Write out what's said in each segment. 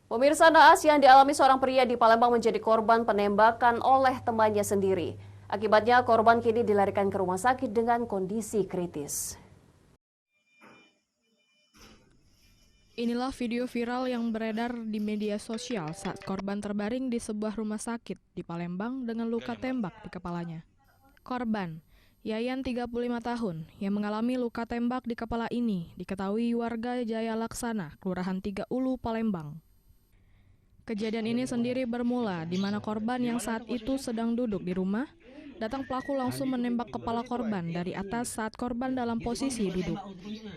Pemirsa, naas yang dialami seorang pria di Palembang menjadi korban penembakan oleh temannya sendiri. Akibatnya korban kini dilarikan ke rumah sakit dengan kondisi kritis. Inilah video viral yang beredar di media sosial saat korban terbaring di sebuah rumah sakit di Palembang dengan luka tembak di kepalanya. Korban, Yayan 35 tahun, yang mengalami luka tembak di kepala ini diketahui warga Jaya Laksana, Kelurahan Tiga Ulu, Palembang. Kejadian ini sendiri bermula di mana korban yang saat itu sedang duduk di rumah, datang pelaku langsung menembak kepala korban dari atas saat korban dalam posisi duduk.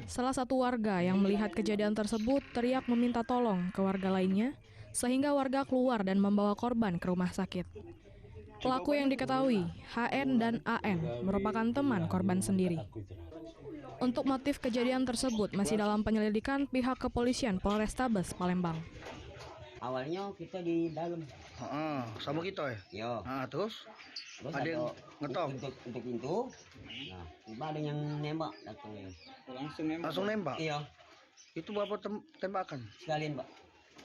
Salah satu warga yang melihat kejadian tersebut teriak meminta tolong ke warga lainnya, sehingga warga keluar dan membawa korban ke rumah sakit. Pelaku yang diketahui, HN dan AN, merupakan teman korban sendiri. Untuk motif kejadian tersebut masih dalam penyelidikan pihak kepolisian Polrestabes Palembang. Awalnya kita di dalam. Sama kita ya? Yo. Terus Terus ada yang ngetok. untuk pintu. Nah, tiba ada yang nembak datang. Langsung nembak? Iya, Itu berapa tembakan? sekalian, Pak.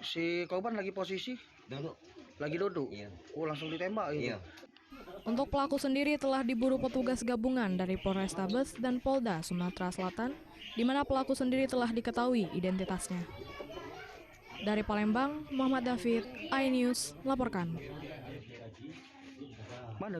Si korban lagi posisi? Duduk. Lagi duduk? Iya. Oh, langsung ditembak gitu? Iya. Untuk pelaku sendiri telah diburu petugas gabungan dari Polrestabes dan Polda Sumatera Selatan, di mana pelaku sendiri telah diketahui identitasnya. Dari Palembang, Muhammad David, iNews, laporkan. Mana?